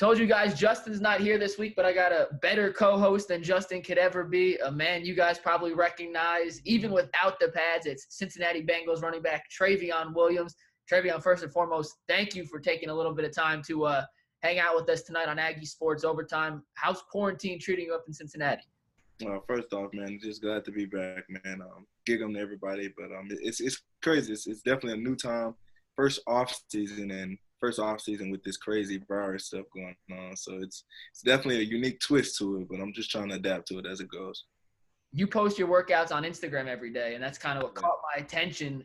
Told you guys Justin's not here this week, but I got a better co-host than Justin could ever be. A man you guys probably recognize, even without the pads. It's Cincinnati Bengals running back Trayveon Williams. Trayveon, first and foremost, thank you for taking a little bit of time to hang out with us tonight on Aggies Sports Overtime. How's quarantine treating you up in Cincinnati? First off, man, just glad to be back, man. Gig 'em to everybody, but it's crazy. It's definitely a new time, first off season with this crazy virus stuff going on. So it's definitely a unique twist to it, but I'm just trying to adapt to it as it goes. You post your workouts on Instagram every day, and that's kind of what caught my attention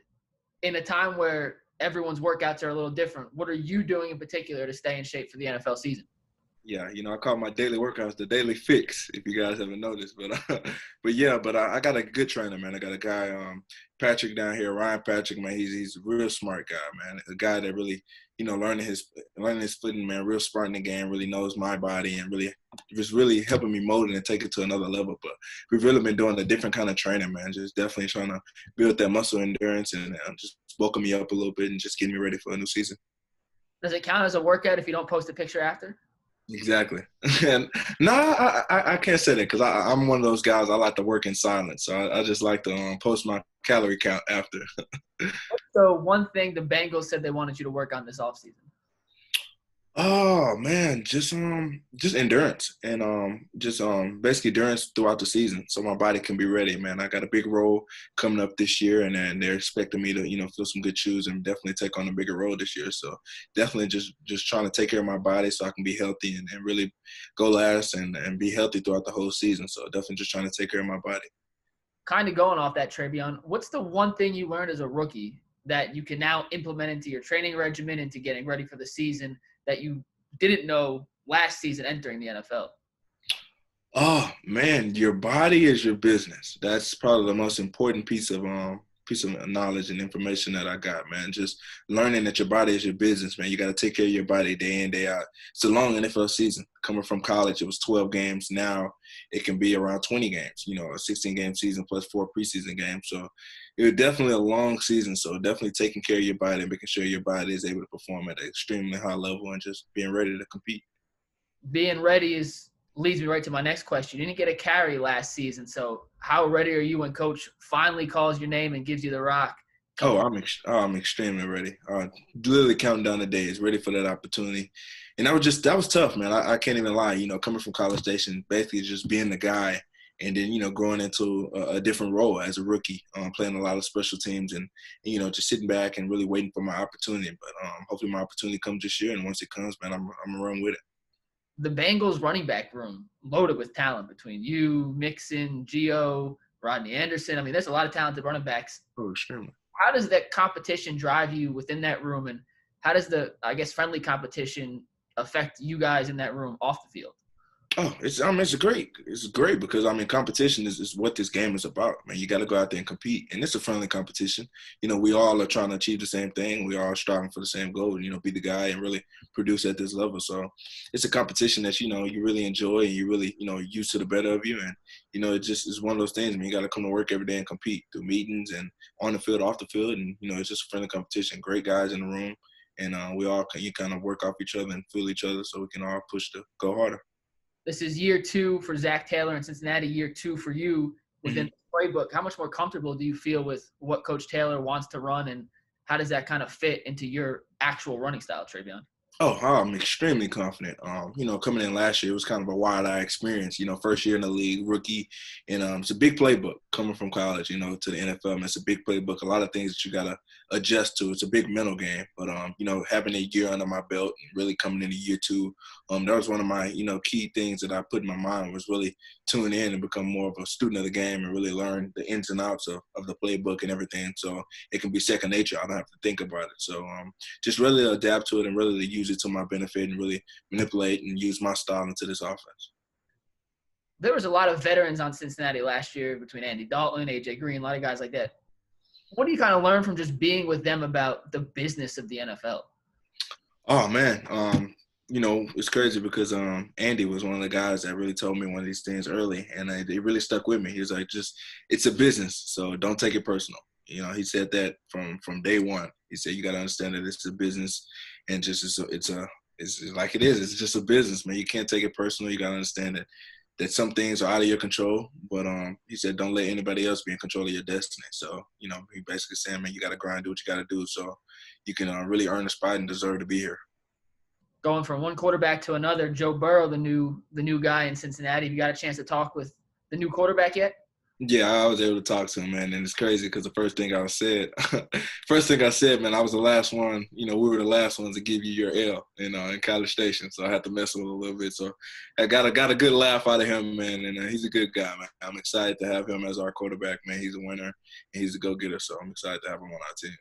in a time where everyone's workouts are a little different. What are you doing in particular to stay in shape for the NFL season? Yeah, I call my daily workouts the daily fix, if you guys haven't noticed. But I got a good trainer, man. I got a guy, Patrick down here, Ryan Patrick, man. He's a real smart guy, man. A guy that really, learning his footing, man. Real smart in the game, really knows my body, and really helping me mold it and take it to another level. But we've really been doing a different kind of training, man. Just definitely trying to build that muscle endurance and just bulking me up a little bit and just getting me ready for a new season. Does it count as a workout if you don't post a picture after? Exactly. And no, I can't say that because I'm one of those guys. I like to work in silence, so I just like to post my calorie count after. So one thing the Bengals said they wanted you to work on this offseason. Oh man, just endurance and basically endurance throughout the season, so my body can be ready, man. I got a big role coming up this year, and then they're expecting me to fill some good shoes and definitely take on a bigger role this year. So definitely just trying to take care of my body so I can be healthy and really go last and be healthy throughout the whole season. So definitely just trying to take care of my body. Kind of going off that, Trayveon, what's the one thing you learned as a rookie that you can now implement into your training regimen, into getting ready for the season, that you didn't know last season entering the NFL? Oh man, your body is your business. That's probably the most important piece of knowledge and information that I got, man. Just learning that your body is your business, man. You got to take care of your body day in, day out. It's a long NFL season. Coming from college, it was 12 games. Now it can be around 20 games, a 16-game season plus 4 preseason games. So it was definitely a long season. So definitely taking care of your body and making sure your body is able to perform at an extremely high level and just being ready to compete. Being ready leads me right to my next question. You didn't get a carry last season, so how ready are you when Coach finally calls your name and gives you the rock? I'm extremely ready. Literally counting down the days, ready for that opportunity. And that was tough, man. I can't even lie. Coming from College Station, basically just being the guy, and then growing into a different role as a rookie, playing a lot of special teams, and just sitting back and really waiting for my opportunity. But hopefully my opportunity comes this year, and once it comes, man, I'm gonna run with it. The Bengals running back room loaded with talent between you, Mixon, Gio, Rodney Anderson. I mean, there's a lot of talented running backs. Oh, extremely. How does that competition drive you within that room, and how does the, friendly competition affect you guys in that room off the field? Oh, it's great because competition is what this game is about. Man, you got to go out there and compete, and it's a friendly competition. We all are trying to achieve the same thing. We are striving for the same goal, and be the guy and really produce at this level. So it's a competition that you really enjoy, and you really used to the better of you, and it just is one of those things. I mean, you got to come to work every day and compete through meetings and on the field, off the field, and it's just a friendly competition. Great guys in the room, and we all kind of work off each other and feel each other, so we can all push to go harder. This is year 2 for Zach Taylor in Cincinnati, year 2 for you within the playbook. How much more comfortable do you feel with what Coach Taylor wants to run, and how does that kind of fit into your actual running style, Trayveon? Oh, I'm extremely confident. Coming in last year, it was kind of a wild-eye experience. First year in the league, rookie, and it's a big playbook coming from college, to the NFL. And it's a big playbook. A lot of things that you gotta adjust to. It's a big mental game. But having a year under my belt and really coming into year 2, that was one of my key things that I put in my mind was really tune in and become more of a student of the game and really learn the ins and outs of the playbook and everything. So it can be second nature. I don't have to think about it. So just really adapt to it and really use it to my benefit and really manipulate and use my style into this offense. There was a lot of veterans on Cincinnati last year between Andy Dalton, AJ Green, a lot of guys like that. What do you kind of learn from just being with them about the business of the NFL? Oh, man. It's crazy because Andy was one of the guys that really told me one of these things early, and it really stuck with me. He was like, it's a business, so don't take it personal. He said that from day one. He said, you got to understand that it's a business, and just it's a It's like it is. It's just a business, man. You can't take it personal. You got to understand that some things are out of your control. But he said, don't let anybody else be in control of your destiny. So, he basically saying, man, you got to grind, do what you got to do so you can really earn a spot and deserve to be here. Going from one quarterback to another, Joe Burrow, the new guy in Cincinnati. Have you got a chance to talk with the new quarterback yet? Yeah, I was able to talk to him, man, and it's crazy because the first thing I said, man, I was the last one. We were the last ones to give you your L, in College Station, so I had to mess with him a little bit. So I got a good laugh out of him, man, and he's a good guy, man. I'm excited to have him as our quarterback, man. He's a winner and he's a go-getter, so I'm excited to have him on our team.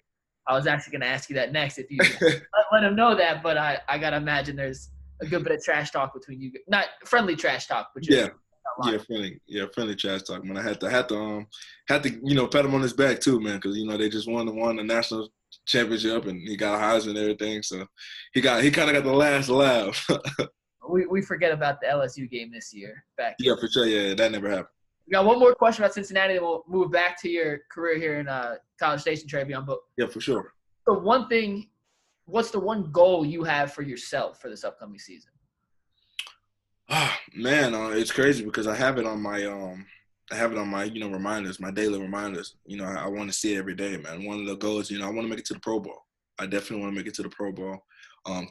I was actually going to ask you that next if you let him know that, but I got to imagine there's a good bit of trash talk between you. Not friendly trash talk, but just friendly trash talk, man. I had to pat him on his back too, man, because they just won the national championship and he got a Heisman and everything, so he kind of got the last laugh. we forget about the LSU game this year. Yeah, for sure. Yeah, that never happened. We got one more question about Cincinnati, then we'll move back to your career here in College Station, Trayveon. But yeah, for sure. What's the one goal you have for yourself for this upcoming season? Man, it's crazy because I have it on my reminders, my daily reminders. I want to see it every day, man. One of the goals, I want to make it to the Pro Bowl. I definitely want to make it to the Pro Bowl.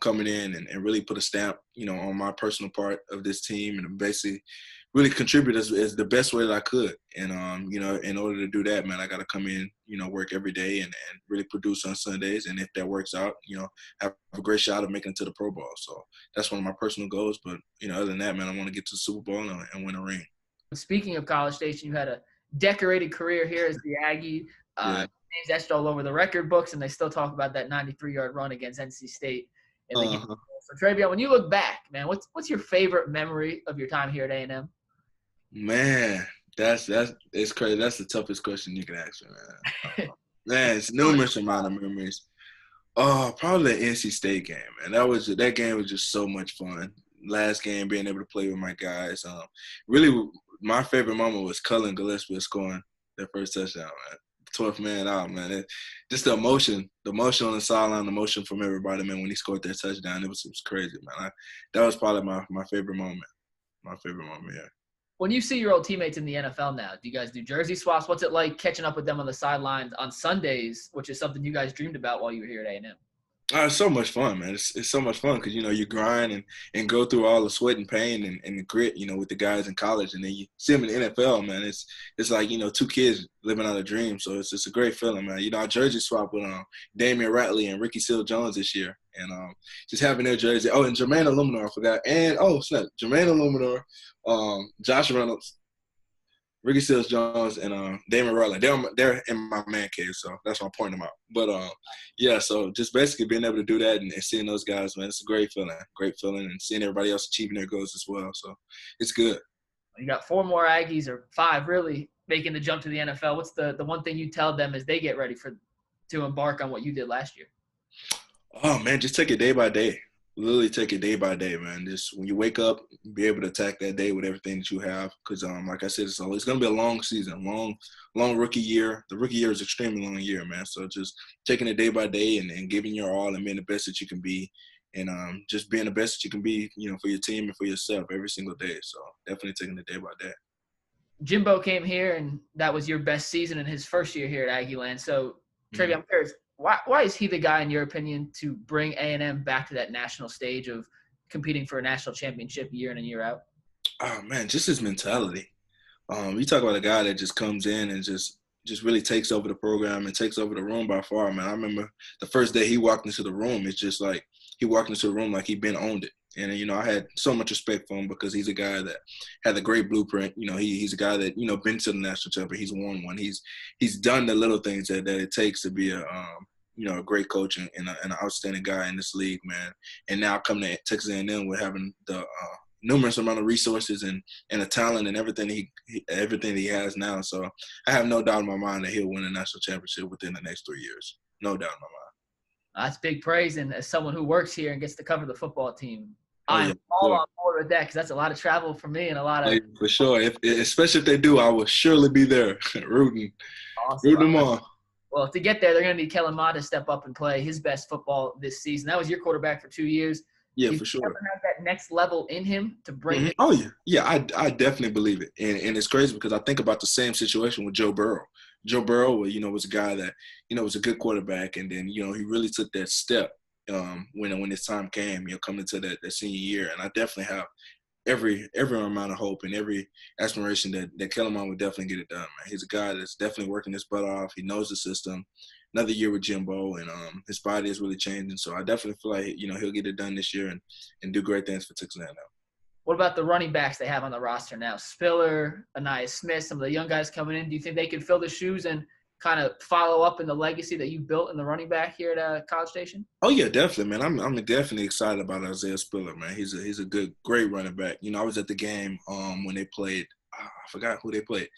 Coming in and really put a stamp, on my personal part of this team and basically really contribute as the best way that I could. And, in order to do that, man, I got to come in, work every day and really produce on Sundays. And if that works out, have a great shot of making it to the Pro Bowl. So that's one of my personal goals. But, other than that, man, I want to get to the Super Bowl and win a ring. Speaking of College Station, you had a decorated career here as the Aggie. Names etched all over the record books, and they still talk about that 93-yard run against NC State. So, Trayveon, when you look back, man, what's your favorite memory of your time here at A&M? Man, it's crazy. That's the toughest question you can ask me, man. Man, it's numerous amount of memories. Oh, probably the NC State game, man. That game was just so much fun. Last game, being able to play with my guys. Really, my favorite moment was Cullen Gillespie scoring that first touchdown, man. 12th man out, man. Just the emotion on the sideline, the emotion from everybody, man, when he scored that touchdown, it was crazy, man. That was probably my favorite moment. My favorite moment, yeah. When you see your old teammates in the NFL now, do you guys do jersey swaps? What's it like catching up with them on the sidelines on Sundays, which is something you guys dreamed about while you were here at A&M? It's so much fun, man. It's so much fun because, you grind and go through all the sweat and pain and the grit, with the guys in college. And then you see them in the NFL, man. It's like, two kids living out a dream. So it's just a great feeling, man. I jersey swapped with Damian Ratley and Ricky Seals-Jones this year. And just having their jersey. Oh, and Jermaine Illuminor, I forgot. And, Jermaine Illuminor, Josh Reynolds, Ricky Seals-Jones, and Damon Ratley. They're in my man cave, so that's why I'm pointing them out. But, so just basically being able to do that and seeing those guys, man, it's a great feeling, and seeing everybody else achieving their goals as well. So it's good. You got 4 more Aggies, or 5 really, making the jump to the NFL. What's the one thing you tell them as they get ready to embark on what you did last year? Oh, man, just take it day by day. Literally take it day by day, man. Just when you wake up, be able to attack that day with everything that you have. Because, like I said, it's going to be a long season, long rookie year. The rookie year is an extremely long year, man. So just taking it day by day and giving your all and being the best that you can be. And just being the best that you can be, for your team and for yourself every single day. So definitely taking it day by day. Jimbo came here, and that was your best season in his first year here at Aggieland. So, Trayveon, I'm curious, why is he the guy, in your opinion, to bring A&M back to that national stage of competing for a national championship year in and year out? Oh, man, just his mentality. You talk about a guy that just comes in and just really takes over the program and takes over the room by far, man. I remember the first day he walked into the room, it's just like he walked into the room like he'd been owned it. And, I had so much respect for him because he's a guy that had a great blueprint. He's a guy that, been to the national championship. He's won one. He's done the little things that it takes to be a great coach and an outstanding guy in this league, man. And now coming to Texas A&M with having the numerous amount of resources and the talent and everything he has now. So I have no doubt in my mind that he'll win a national championship within the next 3 years. No doubt in my mind. That's big praise. And as someone who works here and gets to cover the football team, I'm all on board with that because that's a lot of travel for me and a lot of – For sure. Especially if they do, I will surely be there rooting them on. Well, to get there, they're going to need Kellen Mond to step up and play his best football this season. That was your quarterback for 2 years. Yeah, Do you for think he ever sure. has that next level in him to bring it? Oh yeah, yeah. I definitely believe it, and it's crazy because I think about the same situation with Joe Burrow. Joe Burrow, was a guy that was a good quarterback, and then he really took that step when his time came, coming to that senior year, and I definitely have every amount of hope and every aspiration that Kellerman would definitely get it done, man. He's a guy that's definitely working his butt off. He knows the system. Another year with Jimbo, and his body is really changing. So I definitely feel like he'll get it done this year and do great things for Texas A&M. What about the running backs they have on the roster now? Spiller, Anaya Smith, some of the young guys coming in. Do you think they can fill the shoes and kind of follow up in the legacy that you built in the running back here at College Station? Oh yeah, definitely, man. I'm definitely excited about Isaiah Spiller, man. He's a great running back. I was at the game when they played. I forgot who they played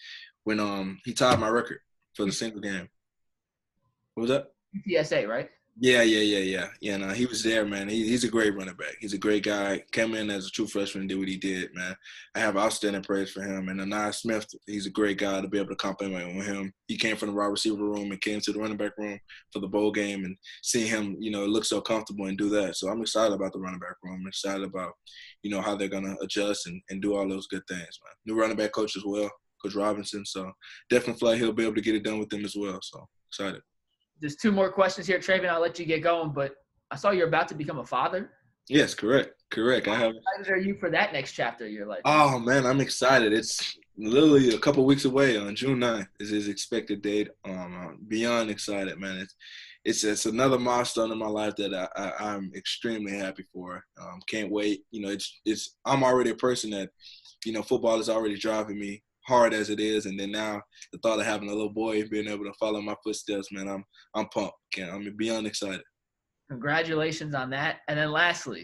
when he tied my record for the single game. What was that? UTSA, right? Yeah. No, he was there, man. He's a great running back. He's a great guy. Came in as a true freshman and did what he did, man. I have outstanding praise for him. And Anaya Smith, he's a great guy to be able to compliment with him. He came from the wide receiver room and came to the running back room for the bowl game, and seeing him, look so comfortable and do that. So I'm excited about the running back room. I'm excited about, how they're gonna adjust and do all those good things, man. New running back coach as well, Coach Robinson. So definitely feel like he'll be able to get it done with them as well. So excited. There's two more questions here, Trayveon. I'll let you get going, but I saw you're about to become a father. Yes, correct. I How have. excited are you for that next chapter of your life? Oh man, I'm excited. It's literally a couple weeks away. On June 9th is his expected date. I'm beyond excited, man. It's another milestone in my life that I'm extremely happy for. Can't wait. It's I'm already a person that, football is already driving me hard as it is, and then now the thought of having a little boy and being able to follow my footsteps, man, I'm pumped. I'm beyond excited. Congratulations on that. And then lastly,